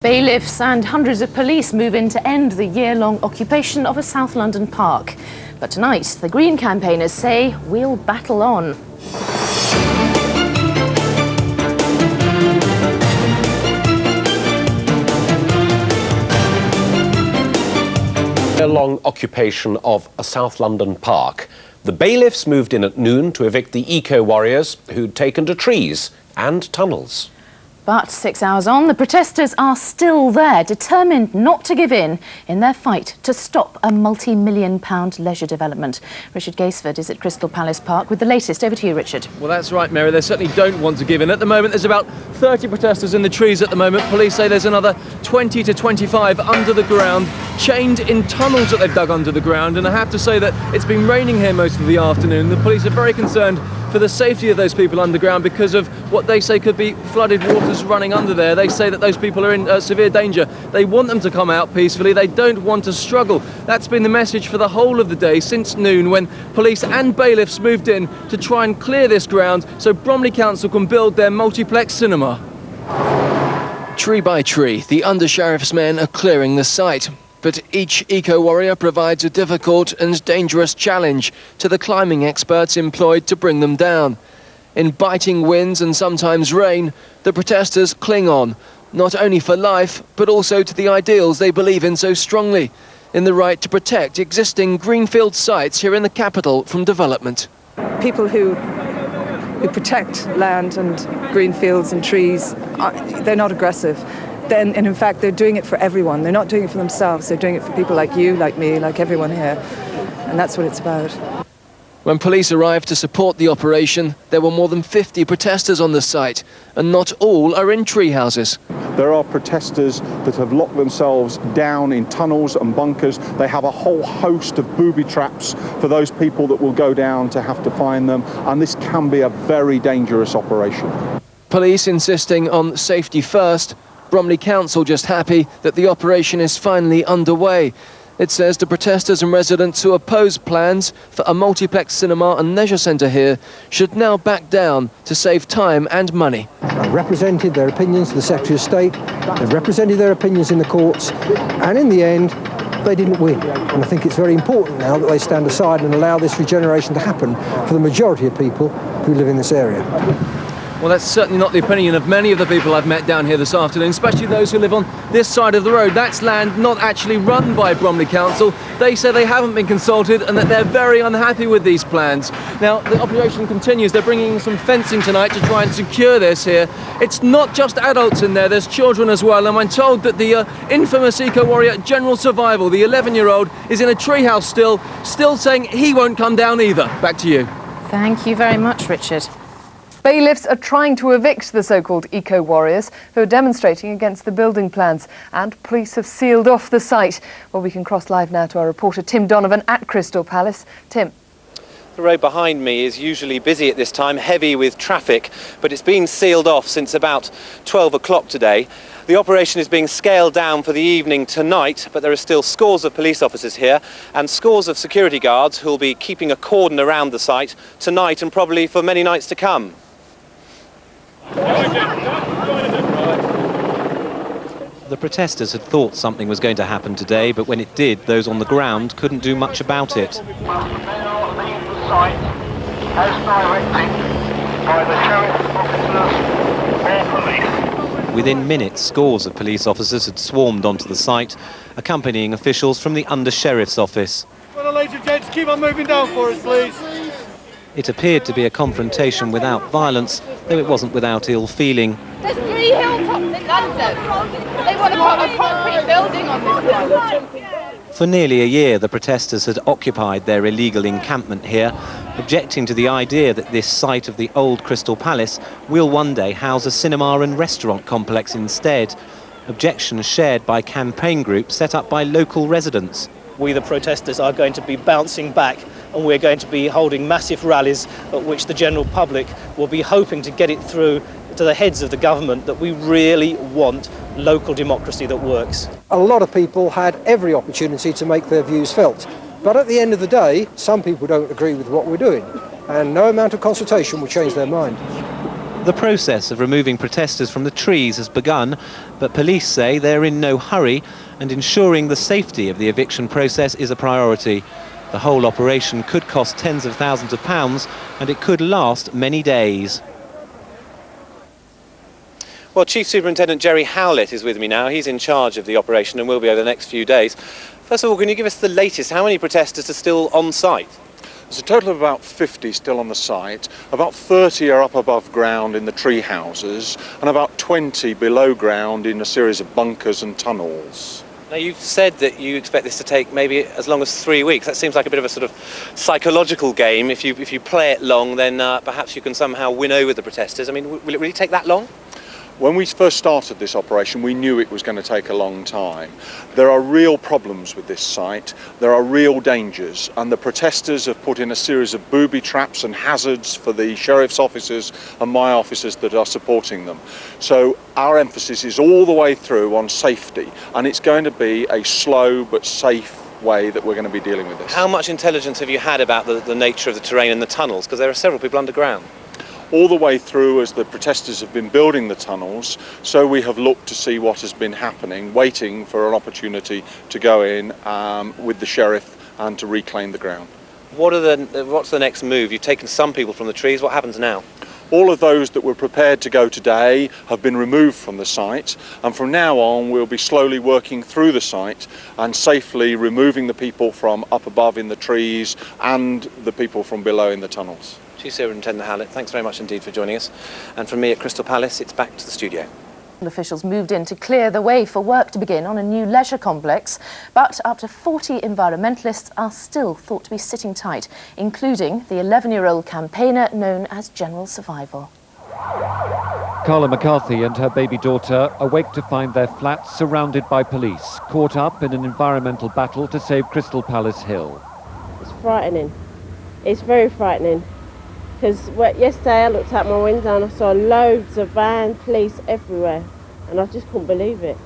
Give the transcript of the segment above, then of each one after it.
Bailiffs and hundreds of police move in to end the year-long occupation of a South London park. But tonight, the Green campaigners say we'll battle on. Year-long occupation of a South London park. The bailiffs moved in at noon to evict the eco-warriors who'd taken to trees and tunnels. But 6 hours on, the protesters are still there, determined not to give in their fight to stop a multi-million-pound leisure development. Richard GAISFORD is at Crystal Palace Park with the latest. Over to you, Richard. Well, that's right, Mary. They certainly don't want to give in. At the moment, there's about 30 protesters in the trees at the moment. Police say there's another 20 to 25 under the ground, chained in tunnels that they've dug under the ground. And I have to say that it's been raining here most of the afternoon. The police are very concerned for the safety of those people underground because of what they say could be flooded waters running under there. They say that those people are in severe danger. They want them to come out peacefully. They don't want to struggle. That's been the message for the whole of the day since noon, when police and bailiffs moved in to try and clear this ground so Bromley Council can build their multiplex cinema. Tree by tree, the under-sheriff's men are clearing the site. But each eco-warrior provides a difficult and dangerous challenge to the climbing experts employed to bring them down. In biting winds and sometimes rain, the protesters cling on, not only for life, but also to the ideals they believe in so strongly, in the right to protect existing greenfield sites here in the capital from development. People who protect land and green fields and trees, they're not aggressive. And in fact, they're doing it for everyone. They're not doing it for themselves. They're doing it for people like you, like me, like everyone here. And that's what it's about. When police arrived to support the operation, there were more than 50 protesters on the site, and not all are in tree houses. There are protesters that have locked themselves down in tunnels and bunkers. They have a whole host of booby traps for those people that will go down to have to find them, and this can be a very dangerous operation. Police insisting on safety first. Bromley Council just happy that the operation is finally underway. It says the protesters and residents who oppose plans for a multiplex cinema and leisure centre here should now back down to save time and money. They've represented their opinions to the Secretary of State, they've represented their opinions in the courts, and in the end, they didn't win. And I think it's very important now that they stand aside and allow this regeneration to happen for the majority of people who live in this area. Well, that's certainly not the opinion of many of the people I've met down here this afternoon, especially those who live on this side of the road. That's land not actually run by Bromley Council. They say they haven't been consulted and that they're very unhappy with these plans. Now, the operation continues. They're bringing in some fencing tonight to try and secure this here. It's not just adults in there, there's children as well. And I'm told that the infamous eco-warrior General Survival, the 11-year-old, is in a treehouse still saying he won't come down either. Back to you. Thank you very much, Richard. Bailiffs are trying to evict the so-called eco-warriors who are demonstrating against the building plans, and police have sealed off the site. Well, we can cross live now to our reporter Tim Donovan at Crystal Palace. Tim. The road behind me is usually busy at this time, heavy with traffic, but it's been sealed off since about 12 o'clock today. The operation is being scaled down for the evening tonight, but there are still scores of police officers here and scores of security guards who will be keeping a cordon around the site tonight and probably for many nights to come. The protesters had thought something was going to happen today, but when it did, those on the ground couldn't do much about it. Within minutes, scores of police officers had swarmed onto the site, accompanying officials from the Under-Sheriff's office. Well, ladies and gents, keep on moving down for us, please. It appeared to be a confrontation without violence, though it wasn't without ill feeling. There's 3 hilltops in London. They want to put a concrete building on this one. For nearly a year, the protesters had occupied their illegal encampment here, objecting to the idea that this site of the old Crystal Palace will one day house a cinema and restaurant complex instead. Objections shared by campaign groups set up by local residents. We, the protesters, are going to be bouncing back, and we're going to be holding massive rallies at which the general public will be hoping to get it through to the heads of the government that we really want local democracy that works. A lot of people had every opportunity to make their views felt, but at the end of the day, some people don't agree with what we're doing, and no amount of consultation will change their mind. The process of removing protesters from the trees has begun, but police say they're in no hurry and ensuring the safety of the eviction process is a priority. The whole operation could cost tens of thousands of pounds and it could last many days. Well, Chief Superintendent Jerry Howlett is with me now. He's in charge of the operation and will be over the next few days. First of all, can you give us the latest? How many protesters are still on site? There's a total of about 50 still on the site. About 30 are up above ground in the tree houses and about 20 below ground in a series of bunkers and tunnels. Now, you've said that you expect this to take maybe as long as 3 weeks. That seems like a bit of a sort of psychological game. If you play it long, then perhaps you can somehow win over the protesters. I mean, will it really take that long? When we first started this operation, we knew it was going to take a long time. There are real problems with this site, there are real dangers, and the protesters have put in a series of booby traps and hazards for the sheriff's officers and my officers that are supporting them. So our emphasis is all the way through on safety, and it's going to be a slow but safe way that we're going to be dealing with this. How much intelligence have you had about the nature of the terrain and the tunnels? Because there are several people underground. All the way through as the protesters have been building the tunnels, so we have looked to see what has been happening, waiting for an opportunity to go in with the sheriff and to reclaim the ground. What's the next move? You've taken some people from the trees. What happens now? All of those that were prepared to go today have been removed from the site, and from now on we'll be slowly working through the site and safely removing the people from up above in the trees and the people from below in the tunnels. Chief Superintendent Howlett, thanks very much indeed for joining us. And from me at Crystal Palace, it's back to the studio. Officials moved in to clear the way for work to begin on a new leisure complex, but up to 40 environmentalists are still thought to be sitting tight, including the 11-year-old campaigner known as General Survival. Carla McCarthy and her baby daughter awake to find their flat surrounded by police, caught up in an environmental battle to save Crystal Palace Hill. It's frightening. It's very frightening. Because yesterday I looked out my window and I saw loads of vans, police everywhere, and I just couldn't believe it.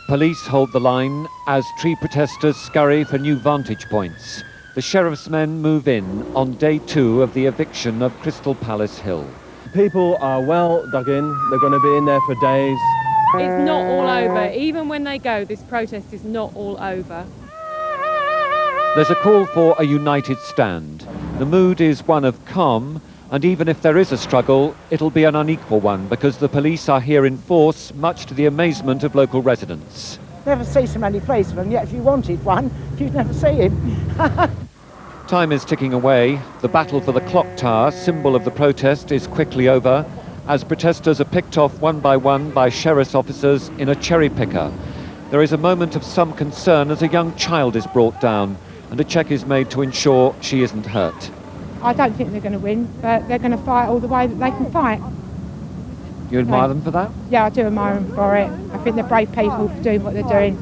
Police hold the line as tree protesters scurry for new vantage points. The sheriff's men move in on day 2 of the eviction of Crystal Palace Hill. People are well dug in. They're going to be in there for days. It's not all over. Even when they go, this protest is not all over. There's a call for a united stand. The mood is one of calm, and even if there is a struggle, it'll be an unequal one because the police are here in force, much to the amazement of local residents. Never see so many policemen, yet if you wanted one, you'd never see him. Time is ticking away. The battle for the clock tower, symbol of the protest, is quickly over as protesters are picked off one by sheriff's officers in a cherry picker. There is a moment of some concern as a young child is brought down, and a check is made to ensure she isn't hurt. I don't think they're going to win, but they're going to fight all the way that they can fight. You admire them for that? Yeah, I do admire them for it. I think they're brave people for doing what they're doing.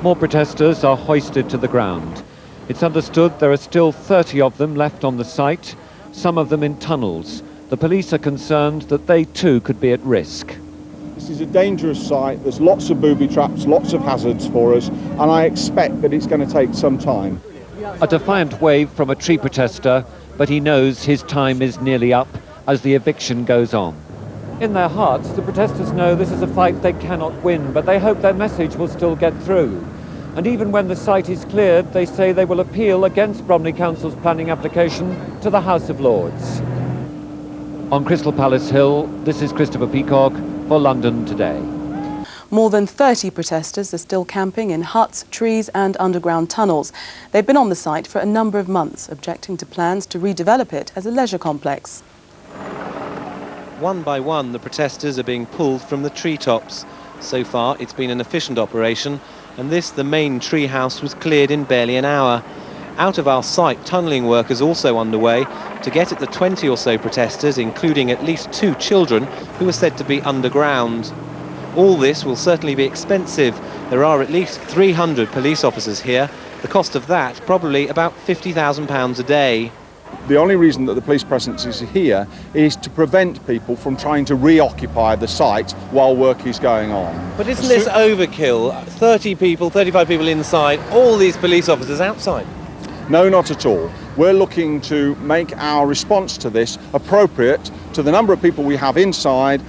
More protesters are hoisted to the ground. It's understood there are still 30 of them left on the site, some of them in tunnels. The police are concerned that they too could be at risk. This is a dangerous site, there's lots of booby traps, lots of hazards for us, and I expect that it's going to take some time. A defiant wave from a tree protester, but he knows his time is nearly up as the eviction goes on. In their hearts, the protesters know this is a fight they cannot win, but they hope their message will still get through. And even when the site is cleared, they say they will appeal against Bromley Council's planning application to the House of Lords. On Crystal Palace Hill, this is Christopher Peacock for London Today. More than 30 protesters are still camping in huts, trees and underground tunnels. They've been on the site for a number of months, objecting to plans to redevelop it as a leisure complex. One by one, the protesters are being pulled from the treetops. So far, it's been an efficient operation, and the main tree house, was cleared in barely an hour. Out of our sight, tunnelling work is also underway to get at the 20 or so protesters, including at least 2 children who are said to be underground. All this will certainly be expensive. There are at least 300 police officers here. The cost of that, probably about £50,000 a day. The only reason that the police presence is here is to prevent people from trying to reoccupy the site while work is going on. But isn't this overkill? 30 people, 35 people inside, all these police officers outside? No, not at all. we're looking to make our response to this appropriate to the number of people we have inside,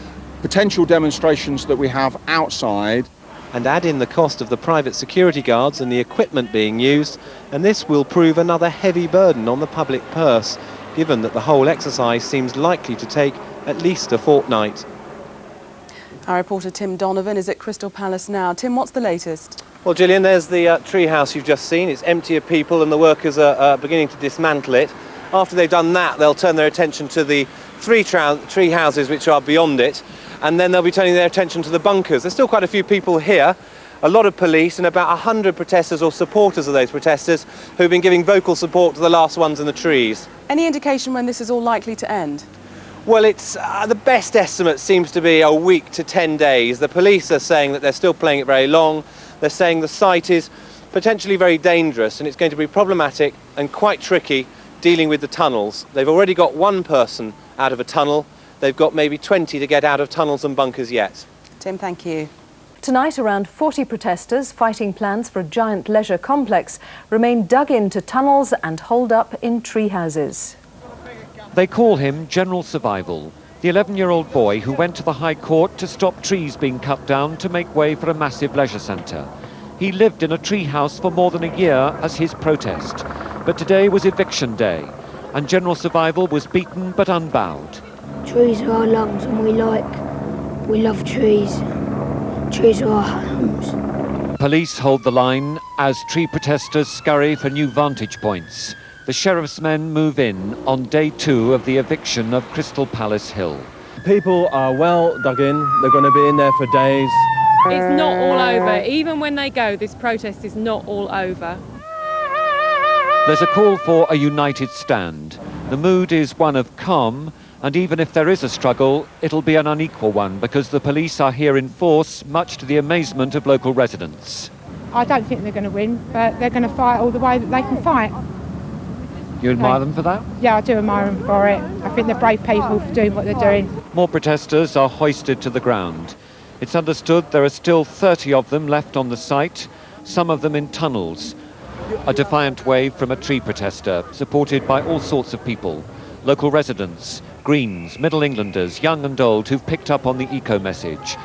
potential demonstrations that we have outside. And add in the cost of the private security guards and the equipment being used, and this will prove another heavy burden on the public purse, given that the whole exercise seems likely to take at least a fortnight. Our reporter Tim Donovan is at Crystal Palace now. Tim, what's the latest? Well, Gillian, there's the tree house you've just seen. It's empty of people and the workers are beginning to dismantle it. After they've done that, they'll turn their attention to the tree houses which are beyond it, and then they'll be turning their attention to the bunkers. There's still quite a few people here, a lot of police and about 100 protesters or supporters of those protesters who've been giving vocal support to the last ones in the trees. Any indication when this is all likely to end? Well, it's the best estimate seems to be a week to 10 days. The police are saying that they're still playing it very long. They're saying the site is potentially very dangerous and it's going to be problematic and quite tricky dealing with the tunnels. They've already got one person out of a tunnel. They've got maybe 20 to get out of tunnels and bunkers yet. Tim, thank you. Tonight, around 40 protesters fighting plans for a giant leisure complex remain dug into tunnels and holed up in tree houses. They call him General Survival, the 11-year-old boy who went to the High Court to stop trees being cut down to make way for a massive leisure centre. He lived in a tree house for more than a year as his protest. But today was eviction day, and General Survival was beaten but unbowed. Trees are our lungs and we love trees. Trees are our homes. Police hold the line as tree protesters scurry for new vantage points. The sheriff's men move in on day 2 of the eviction of Crystal Palace Hill. People are well dug in. They're going to be in there for days. It's not all over. Even when they go, this protest is not all over. There's a call for a united stand. The mood is one of calm, and even if there is a struggle, it'll be an unequal one because the police are here in force, much to the amazement of local residents. I don't think they're going to win, but they're going to fight all the way that they can fight. You admire them for that? Yeah, I do admire them for it. I think they're brave people for doing what they're doing. More protesters are hoisted to the ground. It's understood there are still 30 of them left on the site, some of them in tunnels. A defiant wave from a tree protester, supported by all sorts of people. Local residents, Greens, Middle Englanders, young and old, who've picked up on the eco message.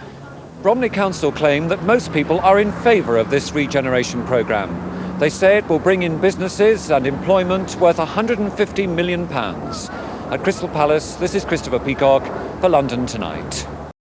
Bromley Council claim that most people are in favour of this regeneration programme. They say it will bring in businesses and employment worth £150 million. At Crystal Palace, this is Christopher Peacock for London Tonight.